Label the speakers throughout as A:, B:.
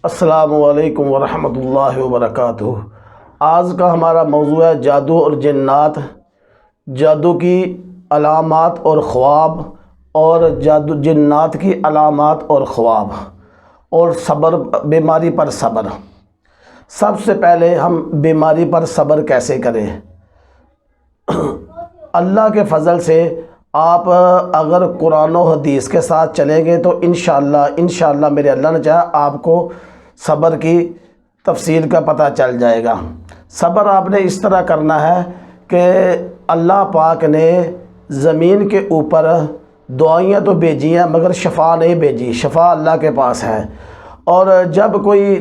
A: السلام علیکم ورحمۃ اللہ وبرکاتہ۔ آج کا ہمارا موضوع ہے جادو اور جنات، جادو کی علامات اور خواب، اور جادو جنات کی علامات اور خواب، اور صبر، بیماری پر صبر۔ سب سے پہلے ہم بیماری پر صبر کیسے کریں؟ اللہ کے فضل سے آپ اگر قرآن و حدیث کے ساتھ چلیں گے تو انشاءاللہ میرے اللہ نے چاہا آپ کو صبر کی تفصیل کا پتہ چل جائے گا۔ صبر آپ نے اس طرح کرنا ہے کہ اللہ پاک نے زمین کے اوپر دعائیاں تو بھیجی ہیں مگر شفا نہیں بھیجی، شفا اللہ کے پاس ہے۔ اور جب کوئی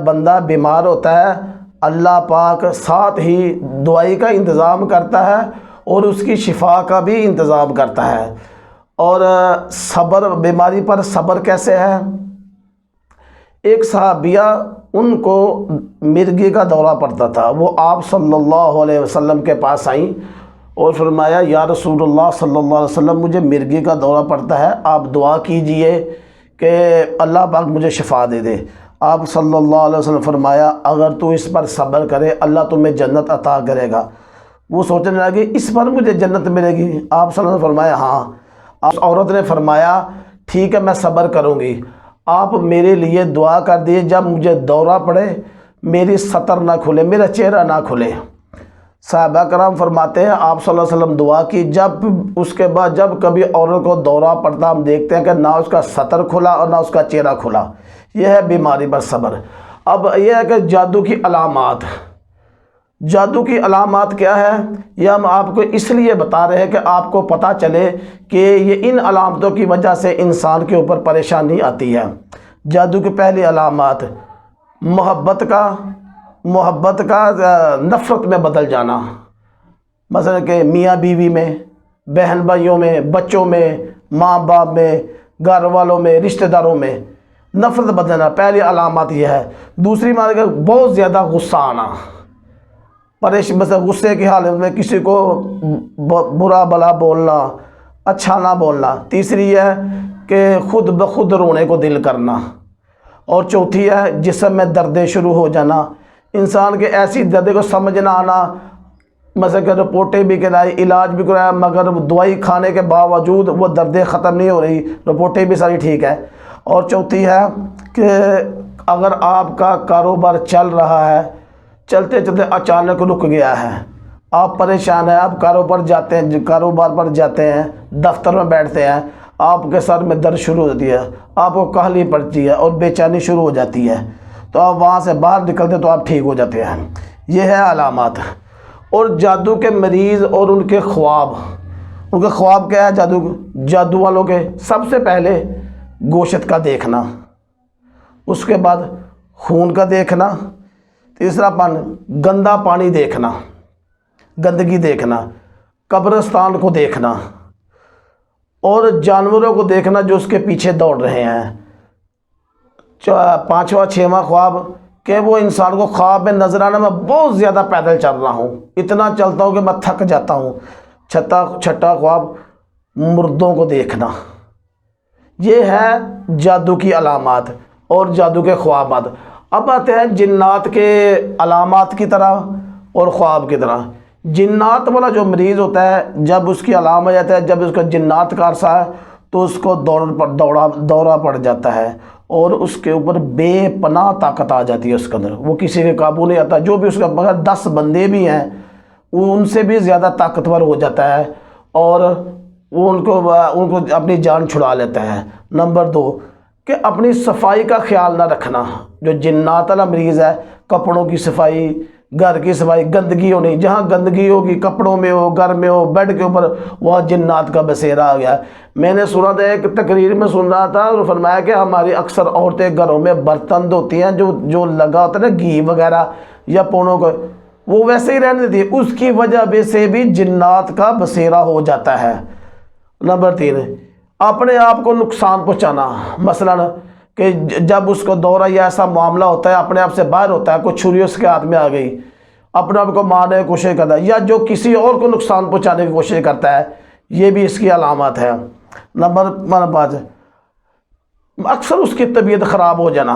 A: بندہ بیمار ہوتا ہے اللہ پاک ساتھ ہی دوائی کا انتظام کرتا ہے اور اس کی شفا کا بھی انتظام کرتا ہے۔ اور صبر، بیماری پر صبر کیسے ہے؟ ایک صحابیہ، ان کو مرگی کا دورہ پڑتا تھا، وہ آپ صلی اللہ علیہ وسلم کے پاس آئیں اور فرمایا یا رسول اللہ صلی اللہ علیہ وسلم مجھے مرگی کا دورہ پڑتا ہے، آپ دعا کیجئے کہ اللہ پاک مجھے شفا دے دے۔ آپ صلی اللہ علیہ وسلم فرمایا اگر تو اس پر صبر کرے اللہ تمہیں جنت عطا کرے گا۔ وہ سوچنے لگے اس پر مجھے جنت ملے گی؟ آپ صلی اللہ علیہ وسلم فرمایا ہاں۔ اس عورت نے فرمایا ٹھیک ہے میں صبر کروں گی، آپ میرے لیے دعا کر دیے جب مجھے دورہ پڑے میری سطر نہ کھلے، میرا چہرہ نہ کھلے۔ صحابہ کرام فرماتے ہیں آپ صلی اللہ علیہ وسلم دعا کی، اس کے بعد جب کبھی عورت کو دورہ پڑتا ہم دیکھتے ہیں کہ نہ اس کا سطر کھلا اور نہ اس کا چہرہ کھلا۔ یہ ہے بیماری پر صبر۔ اب یہ ہے کہ جادو کی علامات، جادو کی علامات کیا ہے؟ یہ ہم آپ کو اس لیے بتا رہے ہیں کہ آپ کو پتہ چلے کہ یہ ان علامتوں کی وجہ سے انسان کے اوپر پریشانی آتی ہے۔ جادو کی پہلی علامات محبت کا نفرت میں بدل جانا، مثلا کہ میاں بیوی میں، بہن بھائیوں میں، بچوں میں، ماں باپ میں، گھر والوں میں، رشتہ داروں میں نفرت بدلنا، پہلی علامات یہ ہے۔ دوسری مانا کہ بہت زیادہ غصہ آنا، مثلا غصے کی حالت میں کسی کو برا بلا بولنا، اچھا نہ بولنا۔ تیسری ہے کہ خود بخود رونے کو دل کرنا، اور چوتھی ہے جسم میں دردیں شروع ہو جانا، انسان کے ایسی دردیں کو سمجھ نہ آنا، مثلا کہ رپورٹیں بھی کرائی، علاج بھی کرایا مگر دوائی کھانے کے باوجود وہ دردیں ختم نہیں ہو رہی، رپورٹیں بھی ساری ٹھیک ہے۔ اور چوتھی ہے کہ اگر آپ کا کاروبار چل رہا ہے، چلتے چلتے اچانک رک گیا ہے، آپ پریشان ہیں، آپ کاروبار پر جاتے ہیں، دفتر میں بیٹھتے ہیں، آپ کے سر میں درد شروع ہوتی ہے، آپ کو کہلی پڑتی ہے اور بے چینی شروع ہو جاتی ہے، تو آپ وہاں سے باہر نکلتے تو آپ ٹھیک ہو جاتے ہیں۔ یہ ہے علامات۔ اور جادو کے مریض اور ان کے خواب کیا ہے؟ جادو والوں کے سب سے پہلے گوشت کا دیکھنا، اس کے بعد خون کا دیکھنا، تیسرا گندا پانی دیکھنا، گندگی دیکھنا، قبرستان کو دیکھنا، اور جانوروں کو دیکھنا جو اس کے پیچھے دوڑ رہے ہیں۔ پانچواں چھواں خواب کہ وہ انسان کو خواب میں نظر آنا میں بہت زیادہ پیدل چل رہا ہوں، اتنا چلتا ہوں کہ میں تھک جاتا ہوں۔ چھٹا خواب مردوں کو دیکھنا۔ یہ ہے جادو کی علامات اور جادو کے خوابات۔ اب آتے ہیں جنات کے علامات کی طرح اور خواب کی طرح۔ جنات والا جو مریض ہوتا ہے جب اس کی علامت جاتا ہے، جب اس کا جنات کا عرصہ ہے تو اس کو دورہ پڑ جاتا ہے اور اس کے اوپر بے پناہ طاقت آ جاتی ہے، اس کے اندر وہ کسی کے قابو نہیں آتا، جو بھی اس کا مگر 10 بندے بھی ہیں وہ ان سے بھی زیادہ طاقتور ہو جاتا ہے اور وہ ان کو اپنی جان چھڑا لیتا ہے۔ نمبر 2 کہ اپنی صفائی کا خیال نہ رکھنا۔ جو جنات والا مریض ہے کپڑوں کی صفائی، گھر کی صفائی، گندگی ہونی، جہاں گندگی ہوگی کپڑوں میں ہو، گھر میں ہو، بیڈ کے اوپر، وہاں جنات کا بسیرا آ گیا۔ میں نے سنا تھا، ایک تقریر میں سن رہا تھا اور فرمایا کہ ہماری اکثر عورتیں گھروں میں برتن دھوتی ہیں جو لگا ہوتا ہے نا گھی وغیرہ یا پونوں کو، وہ ویسے ہی رہنے دیتی ہے، اس کی وجہ سے بھی جنات کا بسیرا ہو جاتا ہے۔ نمبر 3 اپنے آپ کو نقصان پہنچانا، مثلا کہ جب اس کو دورہ یا ایسا معاملہ ہوتا ہے اپنے آپ سے باہر ہوتا ہے، کوئی چھری اس کے ہاتھ میں آ گئی، اپنے آپ کو مارنے کی کوشش کرتا ہے یا جو کسی اور کو نقصان پہنچانے کی کوشش کرتا ہے، یہ بھی اس کی علامات ہے۔ نمبر 5 اکثر اس کی طبیعت خراب ہو جانا،